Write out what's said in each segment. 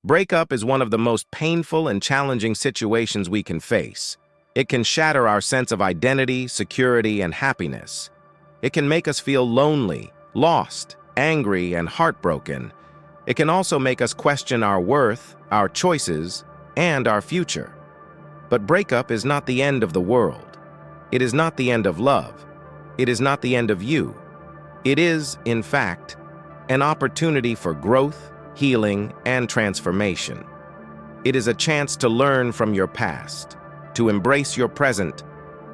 Breakup is one of the most painful and challenging situations we can face. It can shatter our sense of identity, security, and happiness. It can make us feel lonely, lost, angry, and heartbroken. It can also make us question our worth, our choices, and our future. But breakup is not the end of the world. It is not the end of love. It is not the end of you. It is, in fact, an opportunity for growth, healing, and transformation. It is a chance to learn from your past, to embrace your present,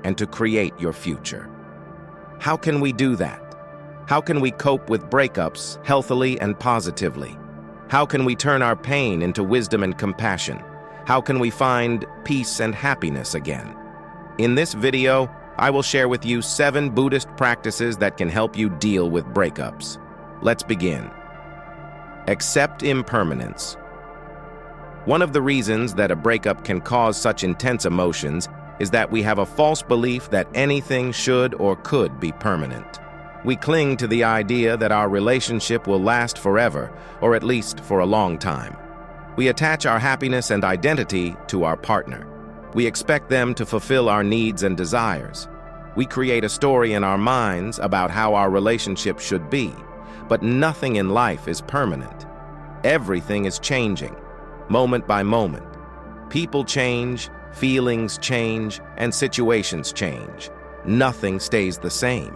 and to create your future. How can we do that? How can we cope with breakups healthily and positively? How can we turn our pain into wisdom and compassion? How can we find peace and happiness again? In this video, I will share with you 7 Buddhist practices that can help you deal with breakups. Let's begin. Accept impermanence. One of the reasons that a breakup can cause such intense emotions is that we have a false belief that anything should or could be permanent. We cling to the idea that our relationship will last forever, or at least for a long time. We attach our happiness and identity to our partner. We expect them to fulfill our needs and desires. We create a story in our minds about how our relationship should be. But nothing in life is permanent. Everything is changing, moment by moment. People change, feelings change, and situations change. Nothing stays the same.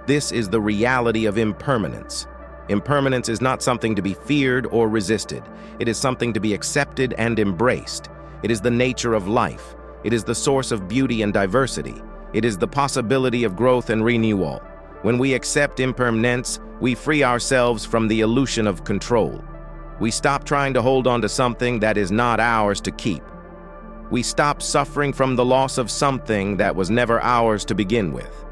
This is the reality of impermanence. Impermanence is not something to be feared or resisted. It is something to be accepted and embraced. It is the nature of life. It is the source of beauty and diversity. It is the possibility of growth and renewal. When we accept impermanence, we free ourselves from the illusion of control. We stop trying to hold on to something that is not ours to keep. We stop suffering from the loss of something that was never ours to begin with.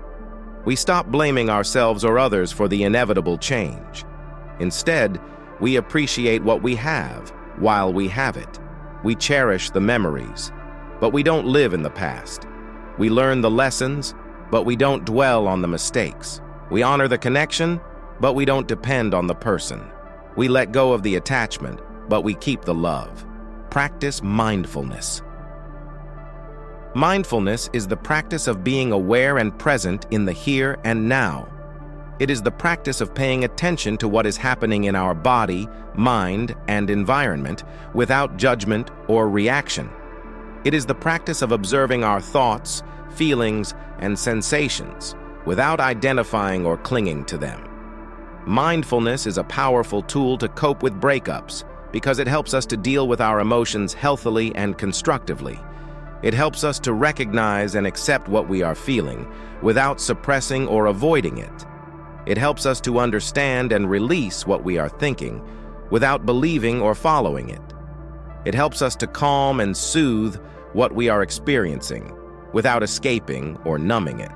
We stop blaming ourselves or others for the inevitable change. Instead, we appreciate what we have while we have it. We cherish the memories, but we don't live in the past. We learn the lessons, but we don't dwell on the mistakes. We honor the connection, but we don't depend on the person. We let go of the attachment, but we keep the love. Practice mindfulness. Mindfulness is the practice of being aware and present in the here and now. It is the practice of paying attention to what is happening in our body, mind, and environment without judgment or reaction. It is the practice of observing our thoughts, feelings, and sensations without identifying or clinging to them. Mindfulness is a powerful tool to cope with breakups because it helps us to deal with our emotions healthily and constructively. It helps us to recognize and accept what we are feeling without suppressing or avoiding it. It helps us to understand and release what we are thinking without believing or following it. It helps us to calm and soothe what we are experiencing without escaping or numbing it.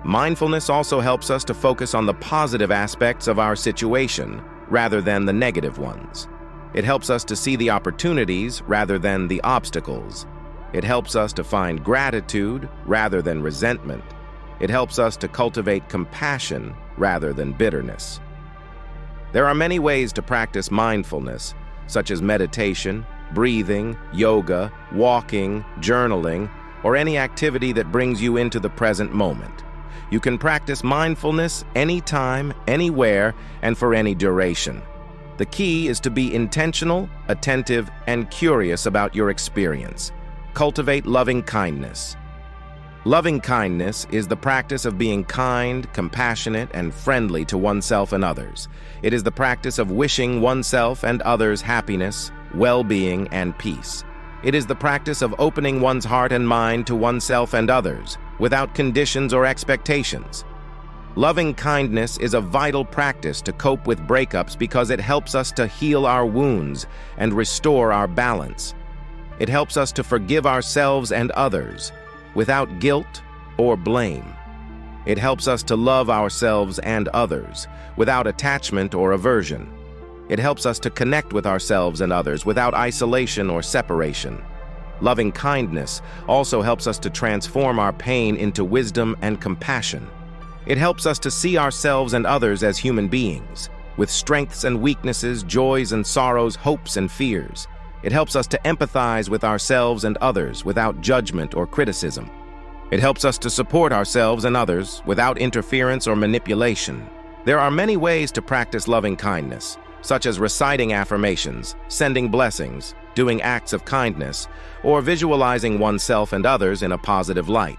Mindfulness also helps us to focus on the positive aspects of our situation rather than the negative ones. It helps us to see the opportunities rather than the obstacles. It helps us to find gratitude rather than resentment. It helps us to cultivate compassion rather than bitterness. There are many ways to practice mindfulness, such as meditation, breathing, yoga, walking, journaling, or any activity that brings you into the present moment. You can practice mindfulness anytime, anywhere, and for any duration. The key is to be intentional, attentive, and curious about your experience. Cultivate loving kindness. Loving kindness is the practice of being kind, compassionate, and friendly to oneself and others. It is the practice of wishing oneself and others happiness, well-being, and peace. It is the practice of opening one's heart and mind to oneself and others, without conditions or expectations. Loving kindness is a vital practice to cope with breakups because it helps us to heal our wounds and restore our balance. It helps us to forgive ourselves and others without guilt or blame. It helps us to love ourselves and others without attachment or aversion. It helps us to connect with ourselves and others without isolation or separation. Loving kindness also helps us to transform our pain into wisdom and compassion. It helps us to see ourselves and others as human beings, with strengths and weaknesses, joys and sorrows, hopes and fears. It helps us to empathize with ourselves and others without judgment or criticism. It helps us to support ourselves and others without interference or manipulation. There are many ways to practice loving kindness, such as reciting affirmations, sending blessings, doing acts of kindness, or visualizing oneself and others in a positive light.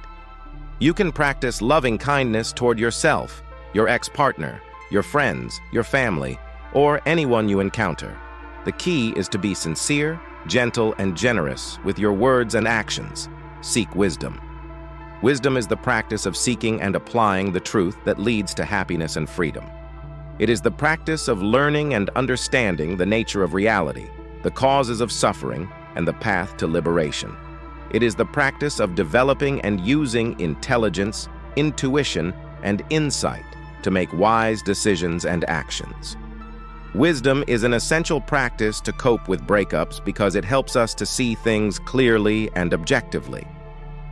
You can practice loving kindness toward yourself, your ex-partner, your friends, your family, or anyone you encounter. The key is to be sincere, gentle, and generous with your words and actions. Seek wisdom. Wisdom is the practice of seeking and applying the truth that leads to happiness and freedom. It is the practice of learning and understanding the nature of reality, the causes of suffering, and the path to liberation. It is the practice of developing and using intelligence, intuition, and insight to make wise decisions and actions. Wisdom is an essential practice to cope with breakups because it helps us to see things clearly and objectively.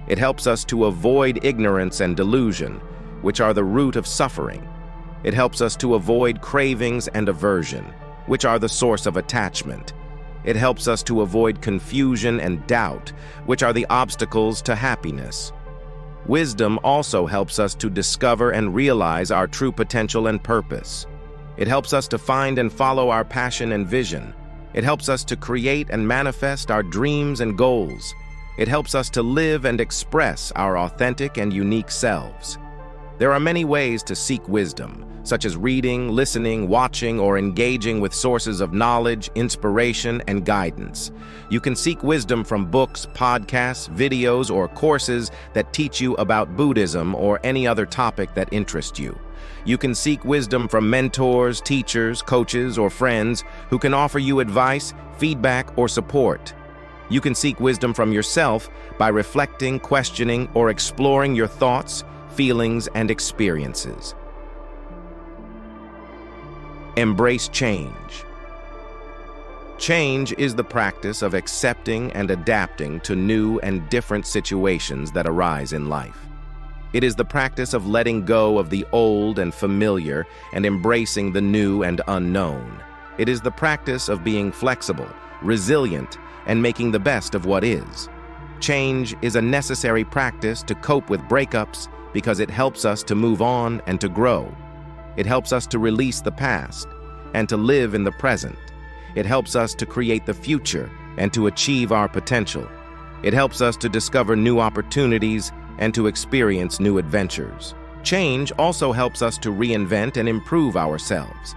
It helps us to avoid ignorance and delusion, which are the root of suffering. It helps us to avoid cravings and aversion, which are the source of attachment. It helps us to avoid confusion and doubt, which are the obstacles to happiness. Wisdom also helps us to discover and realize our true potential and purpose. It helps us to find and follow our passion and vision. It helps us to create and manifest our dreams and goals. It helps us to live and express our authentic and unique selves. There are many ways to seek wisdom, such as reading, listening, watching, or engaging with sources of knowledge, inspiration, and guidance. You can seek wisdom from books, podcasts, videos, or courses that teach you about Buddhism or any other topic that interests you. You can seek wisdom from mentors, teachers, coaches, or friends who can offer you advice, feedback, or support. You can seek wisdom from yourself by reflecting, questioning, or exploring your thoughts, feelings, and experiences. Embrace change. Change is the practice of accepting and adapting to new and different situations that arise in life. It is the practice of letting go of the old and familiar and embracing the new and unknown. It is the practice of being flexible, resilient, and making the best of what is. Change is a necessary practice to cope with breakups because it helps us to move on and to grow. It helps us to release the past and to live in the present. It helps us to create the future and to achieve our potential. It helps us to discover new opportunities and to experience new adventures. Change also helps us to reinvent and improve ourselves.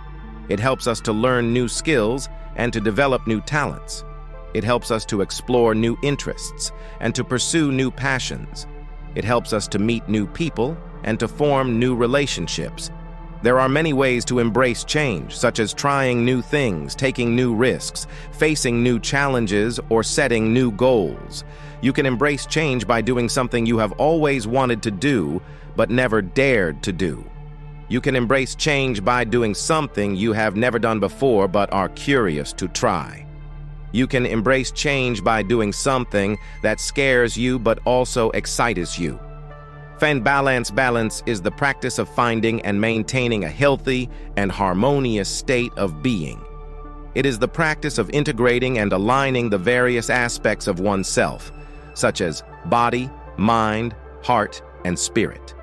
It helps us to learn new skills and to develop new talents. It helps us to explore new interests and to pursue new passions. It helps us to meet new people and to form new relationships. There are many ways to embrace change, such as trying new things, taking new risks, facing new challenges, or setting new goals. You can embrace change by doing something you have always wanted to do, but never dared to do. You can embrace change by doing something you have never done before, but are curious to try. You can embrace change by doing something that scares you but also excites you. Find balance. Balance is the practice of finding and maintaining a healthy and harmonious state of being. It is the practice of integrating and aligning the various aspects of oneself, such as body, mind, heart, and spirit.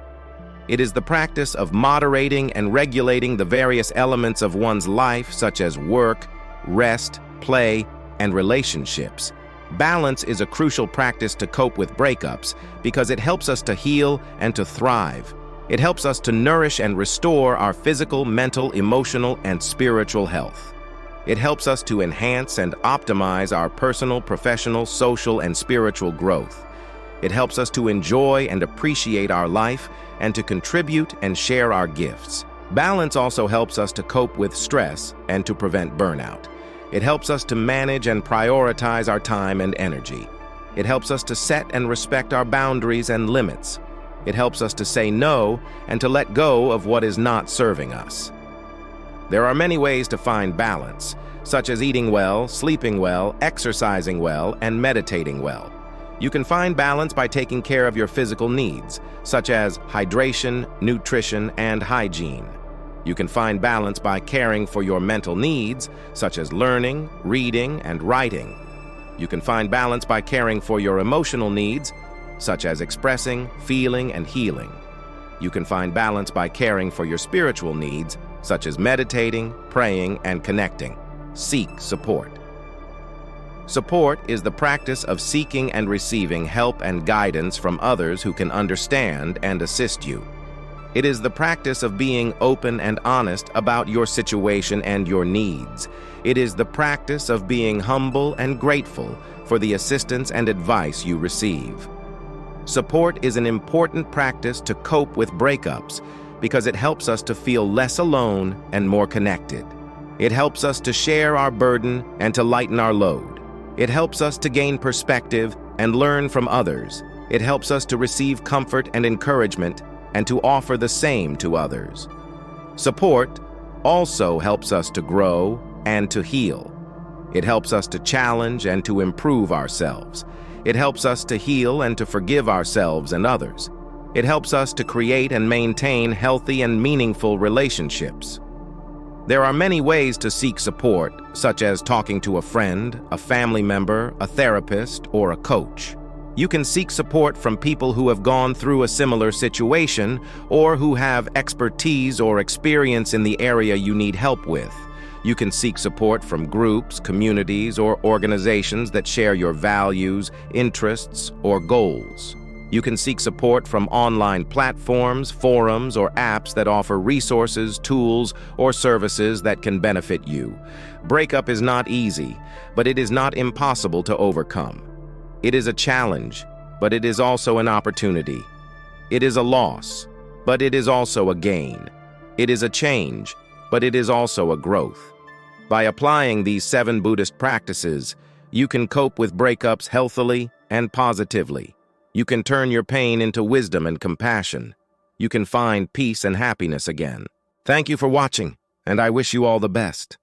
It is the practice of moderating and regulating the various elements of one's life, such as work, rest, play, and relationships. Balance is a crucial practice to cope with breakups because it helps us to heal and to thrive. It helps us to nourish and restore our physical, mental, emotional, and spiritual health. It helps us to enhance and optimize our personal, professional, social, and spiritual growth. It helps us to enjoy and appreciate our life and to contribute and share our gifts. Balance also helps us to cope with stress and to prevent burnout. It helps us to manage and prioritize our time and energy. It helps us to set and respect our boundaries and limits. It helps us to say no and to let go of what is not serving us. There are many ways to find balance, such as eating well, sleeping well, exercising well, and meditating well. You can find balance by taking care of your physical needs, such as hydration, nutrition, and hygiene. You can find balance by caring for your mental needs, such as learning, reading, and writing. You can find balance by caring for your emotional needs, such as expressing, feeling, and healing. You can find balance by caring for your spiritual needs, such as meditating, praying, and connecting. Seek support. Support is the practice of seeking and receiving help and guidance from others who can understand and assist you. It is the practice of being open and honest about your situation and your needs. It is the practice of being humble and grateful for the assistance and advice you receive. Support is an important practice to cope with breakups because it helps us to feel less alone and more connected. It helps us to share our burden and to lighten our load. It helps us to gain perspective and learn from others. It helps us to receive comfort and encouragement and to offer the same to others. Support also helps us to grow and to heal. It helps us to challenge and to improve ourselves. It helps us to heal and to forgive ourselves and others. It helps us to create and maintain healthy and meaningful relationships. There are many ways to seek support, such as talking to a friend, a family member, a therapist, or a coach. You can seek support from people who have gone through a similar situation or who have expertise or experience in the area you need help with. You can seek support from groups, communities, or organizations that share your values, interests, or goals. You can seek support from online platforms, forums, or apps that offer resources, tools, or services that can benefit you. Breakup is not easy, but it is not impossible to overcome. It is a challenge, but it is also an opportunity. It is a loss, but it is also a gain. It is a change, but it is also a growth. By applying these 7 Buddhist practices, you can cope with breakups healthily and positively. You can turn your pain into wisdom and compassion. You can find peace and happiness again. Thank you for watching, and I wish you all the best.